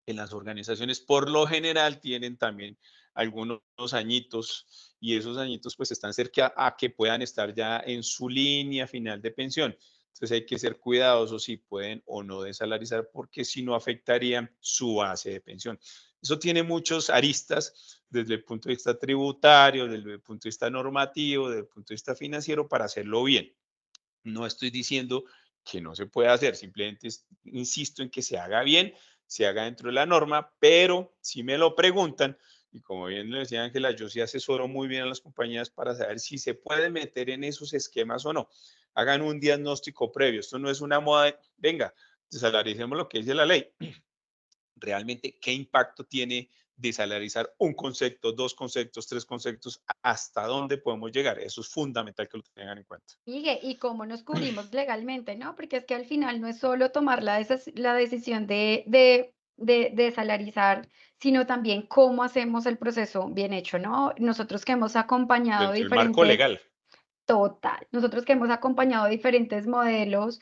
en las organizaciones por lo general tienen también algunos añitos y esos añitos pues están cerca a que puedan estar ya en su línea final de pensión. Entonces hay que ser cuidadosos si pueden o no desalarizar porque si no afectarían su base de pensión. Eso tiene muchos aristas desde el punto de vista tributario, desde el punto de vista normativo, desde el punto de vista financiero para hacerlo bien. No estoy diciendo que no se pueda hacer, simplemente insisto en que se haga bien, se haga dentro de la norma, pero si me lo preguntan, y como bien le decía Ángela, yo sí asesoro muy bien a las compañías para saber si se puede meter en esos esquemas o no. Hagan un diagnóstico previo. Esto no es una moda de, venga, desalaricemos lo que dice la ley. Realmente, ¿qué impacto tiene desalarizar un concepto, dos conceptos, tres conceptos? ¿Hasta dónde podemos llegar? Eso es fundamental que lo tengan en cuenta. Y cómo nos cubrimos legalmente, ¿no? Porque es que al final no es solo tomar la decisión de salarizar, sino también cómo hacemos el proceso bien hecho, ¿no? Nosotros que hemos acompañado Dentro del marco diferentes, legal. total, nosotros que hemos acompañado diferentes modelos,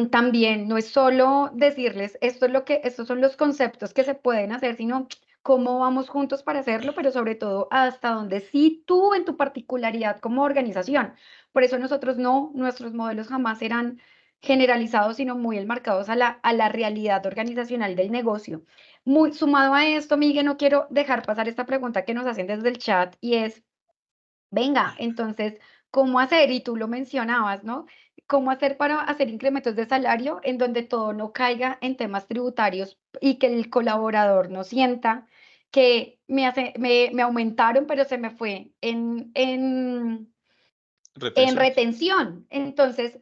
también no es solo decirles, esto es lo que, estos son los conceptos que se pueden hacer, sino cómo vamos juntos para hacerlo, pero sobre todo hasta donde sí tú en tu particularidad como organización. Por eso nosotros no, nuestros modelos jamás serán generalizados, sino muy enmarcados a la realidad organizacional del negocio. Muy sumado a esto, Miguel, no quiero dejar pasar esta pregunta que nos hacen desde el chat y es, venga, entonces, ¿cómo hacer? Y tú lo mencionabas, ¿no? ¿Cómo hacer para hacer incrementos de salario en donde todo no caiga en temas tributarios y que el colaborador no sienta que me aumentaron, pero se me fue en Retención. retención? Entonces,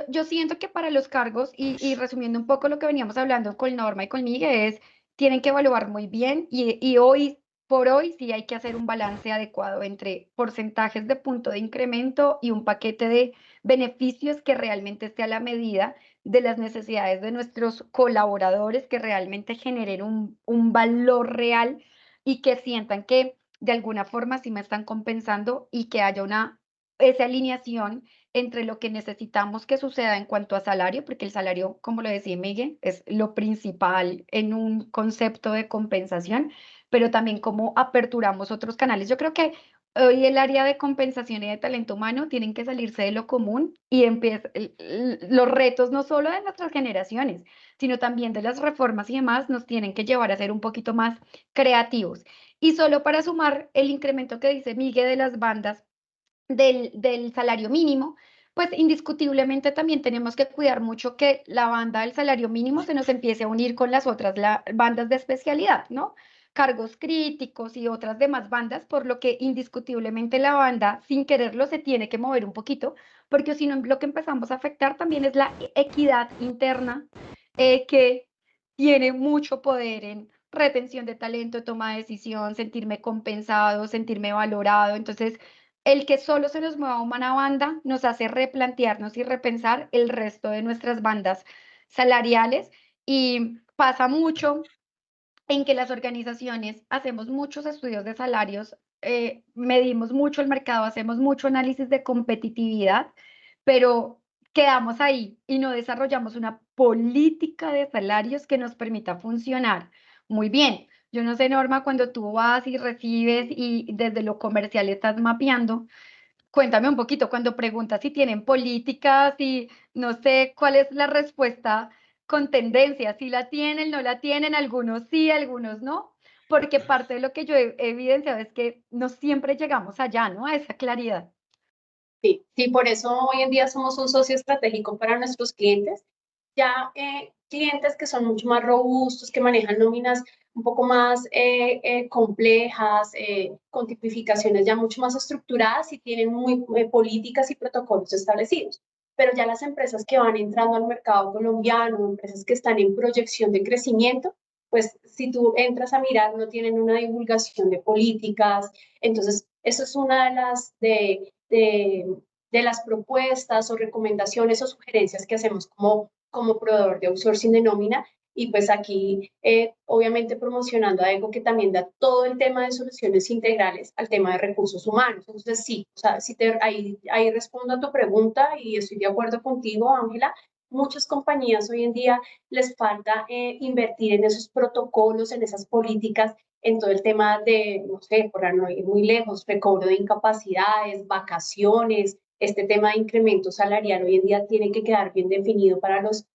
yo siento que para los cargos, y resumiendo un poco lo que veníamos hablando con Norma y con Miguel, es, tienen que evaluar muy bien y hoy por hoy sí hay que hacer un balance adecuado entre porcentajes de punto de incremento y un paquete de beneficios que realmente esté a la medida de las necesidades de nuestros colaboradores, que realmente generen un valor real y que sientan que de alguna forma sí me están compensando y que haya esa alineación entre lo que necesitamos que suceda en cuanto a salario, porque el salario, como lo decía Miguel, es lo principal en un concepto de compensación, pero también cómo aperturamos otros canales. Yo creo que hoy el área de compensación y de talento humano tienen que salirse de lo común y los retos no solo de nuestras generaciones, sino también de las reformas y demás nos tienen que llevar a ser un poquito más creativos. Y solo para sumar el incremento que dice Miguel de las bandas del salario mínimo, Pues indiscutiblemente también tenemos que cuidar mucho que la banda del salario mínimo se nos empiece a unir con las otras bandas de especialidad, ¿no? Cargos críticos y otras demás bandas, por lo que indiscutiblemente la banda, sin quererlo, se tiene que mover un poquito, porque si no, lo que empezamos a afectar también es la equidad interna, que tiene mucho poder en retención de talento, toma de decisión, sentirme compensado, sentirme valorado. Entonces, el que solo se nos mueva una banda nos hace replantearnos y repensar el resto de nuestras bandas salariales, y pasa mucho en que las organizaciones hacemos muchos estudios de salarios, medimos mucho el mercado, hacemos mucho análisis de competitividad, pero quedamos ahí y no desarrollamos una política de salarios que nos permita funcionar muy bien. Yo no sé, Norma, cuando tú vas y recibes y desde lo comercial estás mapeando, cuéntame un poquito, cuando preguntas si tienen políticas y no sé cuál es la respuesta con tendencia, si la tienen, no la tienen, algunos sí, algunos no, porque parte de lo que yo he evidenciado es que no siempre llegamos allá, ¿no? A esa claridad. Sí, sí, por eso hoy en día somos un socio estratégico para nuestros clientes. Ya clientes que son mucho más robustos, que manejan nóminas un poco más complejas, con tipificaciones ya mucho más estructuradas y tienen muy políticas y protocolos establecidos. Pero ya las empresas que van entrando al mercado colombiano, empresas que están en proyección de crecimiento, pues si tú entras a mirar, no tienen una divulgación de políticas. Entonces, eso es una de de las propuestas o recomendaciones o sugerencias que hacemos como proveedor de outsourcing de nómina. Y pues aquí, obviamente, promocionando algo que también da todo el tema de soluciones integrales al tema de recursos humanos. Entonces, sí, o sea, ahí respondo a tu pregunta y estoy de acuerdo contigo, Ángela. Muchas compañías hoy en día les falta invertir en esos protocolos, en esas políticas, en todo el tema de, no sé, por no ir muy lejos, recobro de incapacidades, vacaciones, este tema de incremento salarial hoy en día tiene que quedar bien definido para los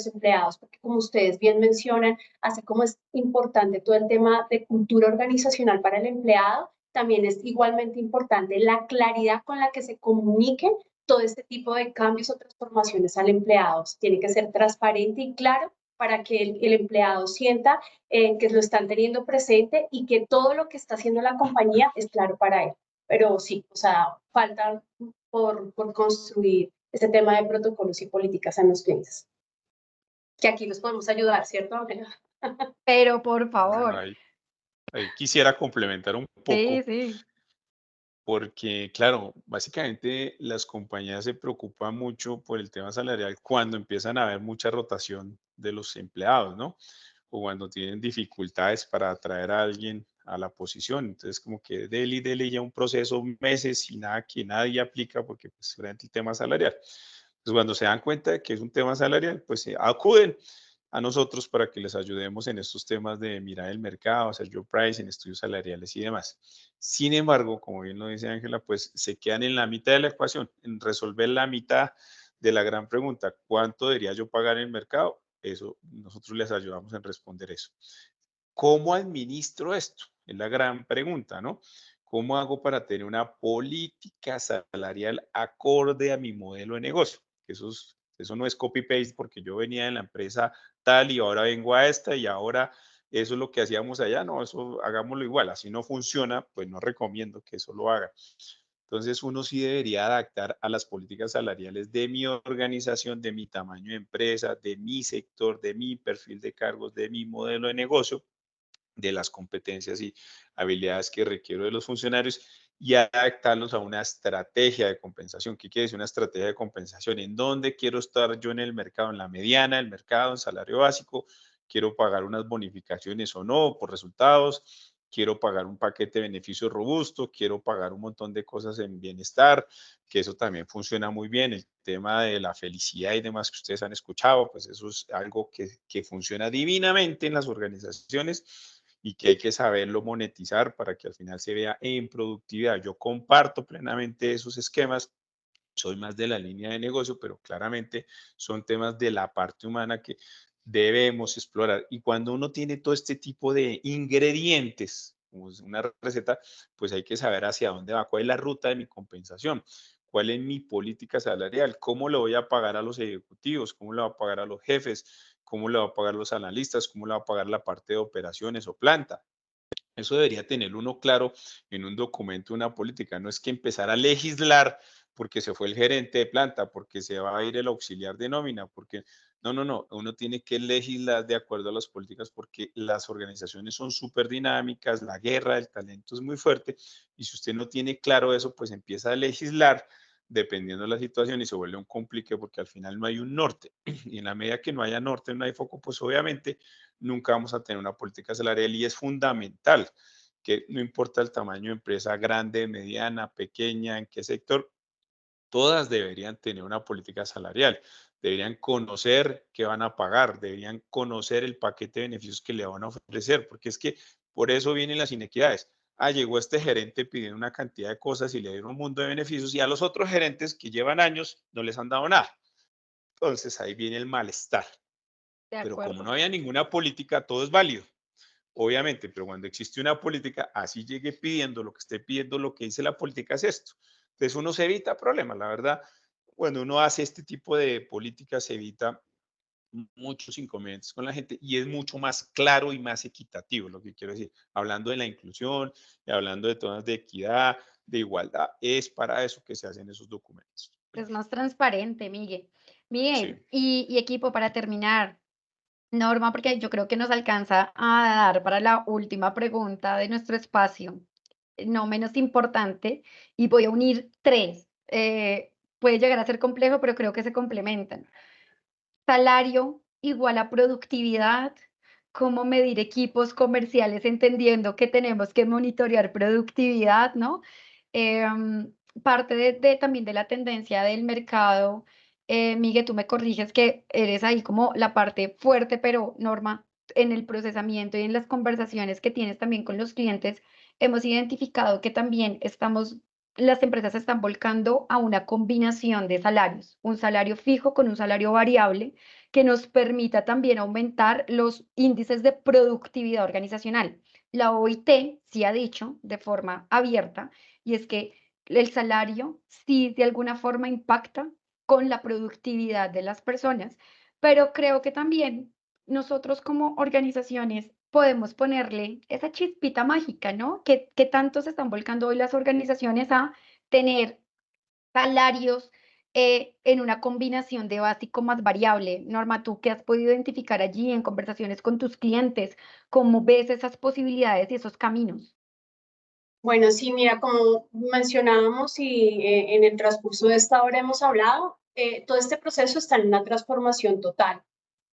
empleados, porque como ustedes bien mencionan, así como es importante todo el tema de cultura organizacional para el empleado, también es igualmente importante la claridad con la que se comuniquen todo este tipo de cambios o transformaciones al empleado. Tiene que ser transparente y claro para que el empleado sienta que lo están teniendo presente y que todo lo que está haciendo la compañía es claro para él. Pero sí, o sea, falta por construir este tema de protocolos y políticas en los clientes. Que aquí los podemos ayudar, ¿cierto, Andrea? Pero por Bueno, favor, ahí quisiera complementar un sí, poco, sí. porque claro, básicamente las compañías se preocupan mucho por el tema salarial cuando empiezan a haber mucha rotación de los empleados, ¿no? O cuando tienen dificultades para atraer a alguien a la posición. Entonces, como que dele ya un proceso, meses y nada que nadie aplica porque pues frente el tema salarial. Pues cuando se dan cuenta de que es un tema salarial, pues acuden a nosotros para que les ayudemos en estos temas de mirar el mercado, hacer job pricing, estudios salariales y demás. Sin embargo, como bien lo dice Ángela, pues se quedan en la mitad de la ecuación, en resolver la mitad de la gran pregunta, ¿cuánto debería yo pagar en el mercado? Eso, nosotros les ayudamos en responder eso. ¿Cómo administro esto? Es la gran pregunta, ¿no? ¿Cómo hago para tener una política salarial acorde a mi modelo de negocio? Eso no es copy-paste porque yo venía de la empresa tal y ahora vengo a esta y ahora eso es lo que hacíamos allá. No, eso hagámoslo igual. Así no funciona, pues no recomiendo que eso lo haga. Entonces, uno sí debería adaptar a las políticas salariales de mi organización, de mi tamaño de empresa, de mi sector, de mi perfil de cargos, de mi modelo de negocio, de las competencias y habilidades que requiero de los funcionarios y adaptarlos a una estrategia de compensación. ¿Qué quiere decir una estrategia de compensación? ¿En dónde quiero estar yo en el mercado? ¿En la mediana del mercado, en salario básico? ¿Quiero pagar unas bonificaciones o no por resultados? ¿Quiero pagar un paquete de beneficios robusto? ¿Quiero pagar un montón de cosas en bienestar? Que eso también funciona muy bien. El tema de la felicidad y demás que ustedes han escuchado, pues eso es algo que funciona divinamente en las organizaciones y que hay que saberlo monetizar para que al final se vea en productividad. Yo comparto plenamente esos esquemas, soy más de la línea de negocio, pero claramente son temas de la parte humana que debemos explorar. Y cuando uno tiene todo este tipo de ingredientes, como es una receta, pues hay que saber hacia dónde va, cuál es la ruta de mi compensación. ¿Cuál es mi política salarial? ¿Cómo le voy a pagar a los ejecutivos? ¿Cómo le voy a pagar a los jefes? ¿Cómo le voy a pagar a los analistas? ¿Cómo le voy a pagar la parte de operaciones o planta? Eso debería tener uno claro en un documento, una política. No es que empezar a legislar porque se fue el gerente de planta, porque se va a ir el auxiliar de nómina, porque no, no, no. Uno tiene que legislar de acuerdo a las políticas porque las organizaciones son súper dinámicas, la guerra del talento es muy fuerte y si usted no tiene claro eso, pues empieza a legislar dependiendo de la situación y se vuelve un complique porque al final no hay un norte. Y en la medida que no haya norte, no hay foco, pues obviamente nunca vamos a tener una política salarial y es fundamental que no importa el tamaño de empresa, grande, mediana, pequeña, en qué sector, todas deberían tener una política salarial. Deberían conocer qué van a pagar, deberían conocer el paquete de beneficios que le van a ofrecer, porque es que por eso vienen las inequidades. Llegó este gerente pidiendo una cantidad de cosas y le dieron un mundo de beneficios y a los otros gerentes que llevan años no les han dado nada. Entonces ahí viene el malestar. De Pero como acuerdo. no había ninguna política, todo es válido. Obviamente, pero cuando existe una política, así llegue pidiendo lo que esté pidiendo, lo que dice la política es esto. Entonces uno se evita problemas, la verdad. Cuando uno hace este tipo de políticas, se evita muchos inconvenientes con la gente y es mucho más claro y más equitativo, lo que quiero decir. Hablando de la inclusión y hablando de temas de equidad, de igualdad, es para eso que se hacen esos documentos. Es más transparente, Miguel. Sí. Miguel, y equipo, para terminar, Norma, porque yo creo que nos alcanza a dar para la última pregunta de nuestro espacio, no menos importante, y voy a unir tres. Puede llegar a ser complejo, pero creo que se complementan. Salario igual a productividad, cómo medir equipos comerciales entendiendo que tenemos que monitorear productividad, ¿no? Em, Parte también de la tendencia del mercado, Miguel, tú me corriges que eres ahí como la parte fuerte, pero Norma, en el procesamiento y en las conversaciones que tienes también con los clientes, hemos identificado que también las empresas se están volcando a una combinación de salarios, un salario fijo con un salario variable que nos permita también aumentar los índices de productividad organizacional. La OIT sí ha dicho de forma abierta, y es que el salario sí de alguna forma impacta con la productividad de las personas, pero creo que también nosotros como organizaciones podemos ponerle esa chispita mágica, ¿no? Que tanto se están volcando hoy las organizaciones a tener salarios en una combinación de básico más variable. Norma, tú que has podido identificar allí en conversaciones con tus clientes, ¿cómo ves esas posibilidades y esos caminos? Bueno, sí, mira, como mencionábamos y en el transcurso de esta hora hemos hablado, todo este proceso está en una transformación total.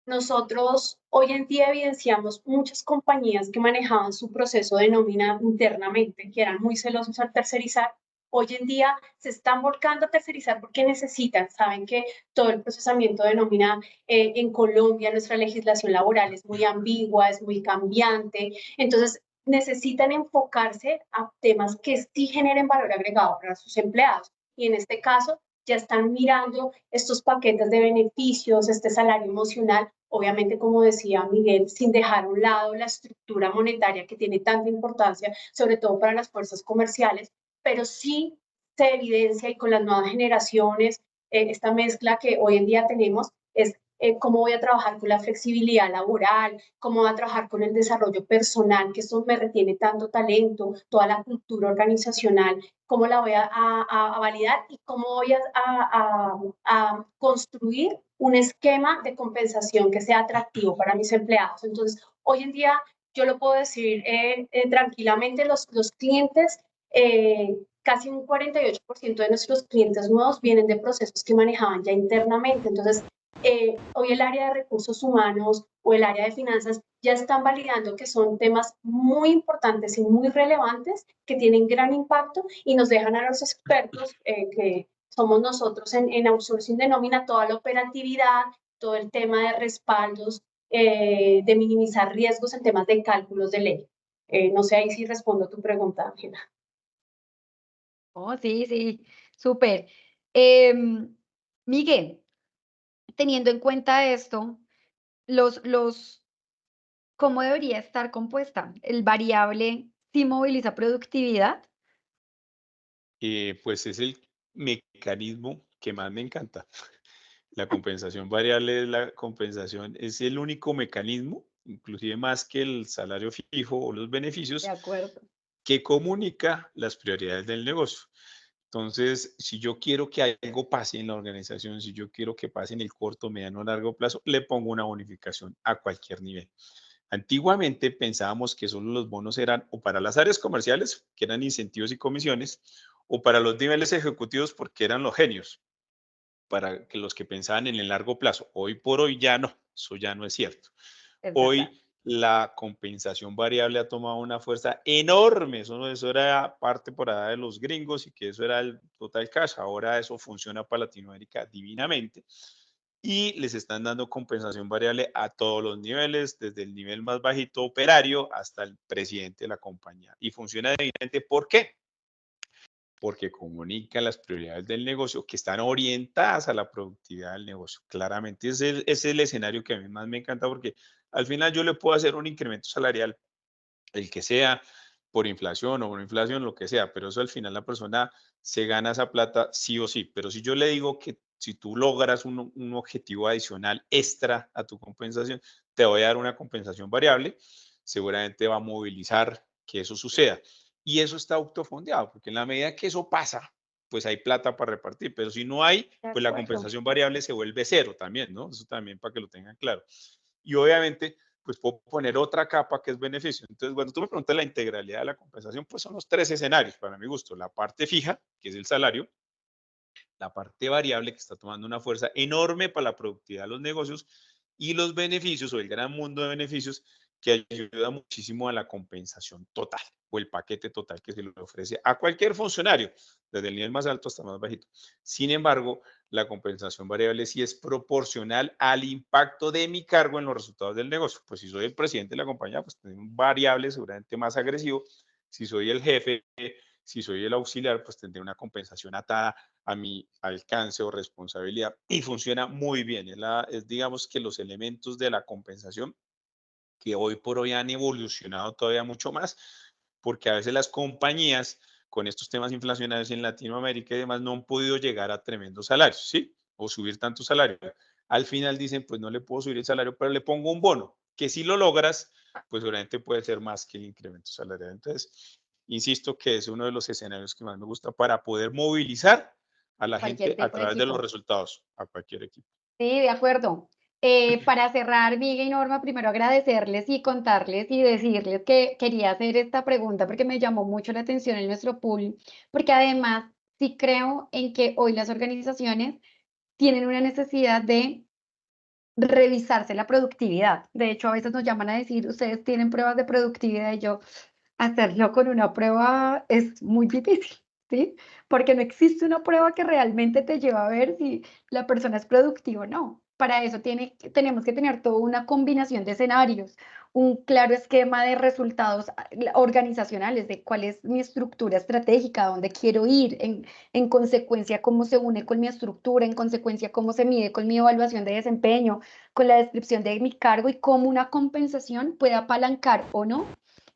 Nosotros hoy en día evidenciamos muchas compañías que manejaban su proceso de nómina internamente, que eran muy celosos al tercerizar. Hoy en día se están volcando a tercerizar porque necesitan, saben que todo el procesamiento de nómina en Colombia, nuestra legislación laboral es muy ambigua, es muy cambiante. Entonces, necesitan enfocarse a temas que sí generen valor agregado para sus empleados. Y en este caso, ya están mirando estos paquetes de beneficios, este salario emocional, obviamente, como decía Miguel, sin dejar a un lado la estructura monetaria que tiene tanta importancia, sobre todo para las fuerzas comerciales, pero sí se evidencia y con las nuevas generaciones, esta mezcla que hoy en día tenemos es cómo voy a trabajar con la flexibilidad laboral, cómo voy a trabajar con el desarrollo personal, que eso me retiene tanto talento, toda la cultura organizacional, cómo la voy a validar y cómo voy a construir un esquema de compensación que sea atractivo para mis empleados. Entonces, hoy en día, yo lo puedo decir tranquilamente, los clientes, casi un 48% de nuestros clientes nuevos vienen de procesos que manejaban ya internamente. Entonces, hoy el área de recursos humanos o el área de finanzas ya están validando que son temas muy importantes y muy relevantes que tienen gran impacto y nos dejan a los expertos que somos nosotros en outsourcing de nómina toda la operatividad, todo el tema de respaldos, de minimizar riesgos en temas de cálculos de ley. No sé ahí si respondo a tu pregunta, Ángela. Oh, sí, sí, súper. Em, Miguel, teniendo en cuenta esto, los, ¿cómo debería estar compuesta? ¿El variable sí moviliza productividad? Pues es mecanismo que más me encanta. La compensación variable es la compensación, es el único mecanismo, inclusive más que el salario fijo o los De beneficios, acuerdo. que comunica las prioridades del negocio. Entonces, si yo quiero que algo pase en la organización, si yo quiero que pase en el corto, mediano o largo plazo, le pongo una bonificación a cualquier nivel. Antiguamente pensábamos que solo los bonos eran o para las áreas comerciales, que eran incentivos y comisiones, o para los niveles ejecutivos porque eran los genios, para que los que pensaban en el largo plazo. Hoy por hoy ya no, eso ya no es cierto. Es verdad. Hoy la compensación variable ha tomado una fuerza enorme. Eso era parte por allá de los gringos y que eso era el total cash. Ahora eso funciona para Latinoamérica divinamente y les están dando compensación variable a todos los niveles, desde el nivel más bajito operario hasta el presidente de la compañía. Y funciona divinamente. ¿Por qué? Porque comunica las prioridades del negocio que están orientadas a la productividad del negocio. Claramente ese es el escenario que a mí más me encanta porque al final yo le puedo hacer un incremento salarial, el que sea, por inflación o por inflación, lo que sea, pero eso al final la persona se gana esa plata sí o sí. Pero si yo le digo que si tú logras un objetivo adicional extra a tu compensación, te voy a dar una compensación variable, seguramente va a movilizar que eso suceda. Y eso está autofondeado, porque en la medida que eso pasa, pues hay plata para repartir, pero si no hay, De pues la acuerdo. compensación variable se vuelve cero también, ¿no? Eso también para que lo tengan claro. Y obviamente, pues puedo poner otra capa que es beneficio. Entonces, cuando tú me preguntas la integralidad de la compensación, pues son los tres escenarios para mi gusto. La parte fija, que es el salario, la parte variable que está tomando una fuerza enorme para la productividad de los negocios y los beneficios o el gran mundo de beneficios que ayuda muchísimo a la compensación total o el paquete total que se le ofrece a cualquier funcionario, desde el nivel más alto hasta el más bajito. Sin embargo, la compensación variable sí es proporcional al impacto de mi cargo en los resultados del negocio. Pues si soy el presidente de la compañía, pues tengo un variable seguramente más agresivo. Si soy el jefe, si soy el auxiliar, pues tendré una compensación atada a mi alcance o responsabilidad y funciona muy bien. Es digamos que los elementos de la compensación que hoy por hoy han evolucionado todavía mucho más, porque a veces las compañías con estos temas inflacionarios en Latinoamérica y demás no han podido llegar a tremendos salarios, ¿sí? O subir tanto salario. Al final dicen, pues no le puedo subir el salario, pero le pongo un bono, que si lo logras, pues obviamente puede ser más que el incremento salarial. Entonces, insisto que es uno de los escenarios que más me gusta para poder movilizar a la Cualquier gente a tipo de través de los equipo. resultados, a cualquier equipo. Sí, de acuerdo. Para cerrar, Miguel y Norma, primero agradecerles y contarles y decirles que quería hacer esta pregunta porque me llamó mucho la atención en nuestro pool, porque además sí creo en que hoy las organizaciones tienen una necesidad de revisarse la productividad. De hecho, a veces nos llaman a decir, ustedes tienen pruebas de productividad y yo, hacerlo con una prueba es muy difícil, ¿sí? Porque no existe una prueba que realmente te lleva a ver si la persona es productiva o no. Para eso tenemos que tener toda una combinación de escenarios, un claro esquema de resultados organizacionales, de cuál es mi estructura estratégica, a dónde quiero ir, en consecuencia cómo se une con mi estructura, en consecuencia cómo se mide con mi evaluación de desempeño, con la descripción de mi cargo y cómo una compensación puede apalancar o no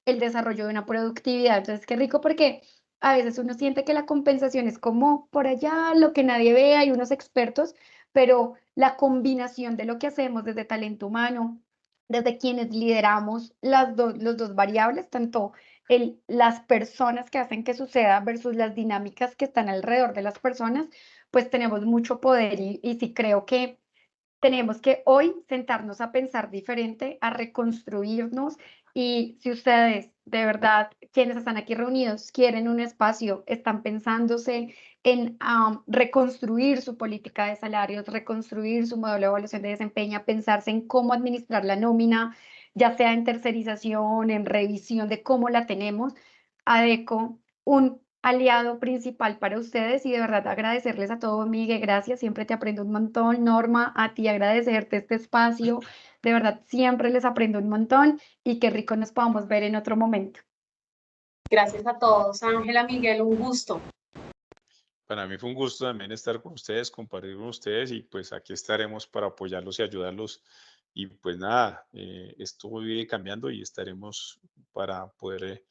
el desarrollo de una productividad. Entonces, qué rico porque a veces uno siente que la compensación es como por allá, lo que nadie ve, hay unos expertos, pero la combinación de lo que hacemos desde talento humano, desde quienes lideramos los dos variables, tanto las personas que hacen que suceda versus las dinámicas que están alrededor de las personas, pues tenemos mucho poder y sí creo que tenemos que hoy sentarnos a pensar diferente, a reconstruirnos y si ustedes, de verdad, quienes están aquí reunidos, quieren un espacio, están pensándose en reconstruir su política de salarios, reconstruir su modelo de evaluación de desempeño, pensarse en cómo administrar la nómina, ya sea en tercerización, en revisión de cómo la tenemos, ADECO, un aliado principal para ustedes y de verdad agradecerles a todos, Miguel, gracias, siempre te aprendo un montón, Norma, a ti agradecerte este espacio, de verdad siempre les aprendo un montón y qué rico nos podamos ver en otro momento. Gracias a todos. Ángela, Miguel, un gusto. Para mí fue un gusto también estar con ustedes, compartir con ustedes y pues aquí estaremos para apoyarlos y ayudarlos. Y pues nada, esto va a ir cambiando y estaremos para poder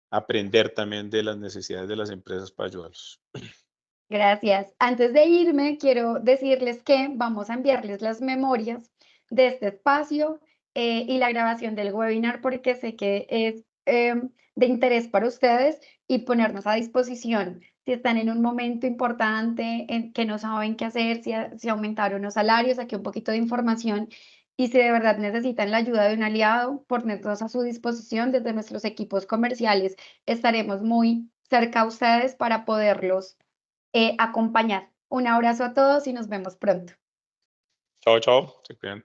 aprender también de las necesidades de las empresas para ayudarlos. Gracias. Antes de irme, quiero decirles que vamos a enviarles las memorias de este espacio y la grabación del webinar porque sé que es de interés para ustedes y ponernos a disposición. Si están en un momento importante en que no saben qué hacer, si aumentaron los salarios, aquí un poquito de información. Y si de verdad necesitan la ayuda de un aliado, ponernos a su disposición desde nuestros equipos comerciales. Estaremos muy cerca a ustedes para poderlos acompañar. Un abrazo a todos y nos vemos pronto. Chao, chao. Se cuidan.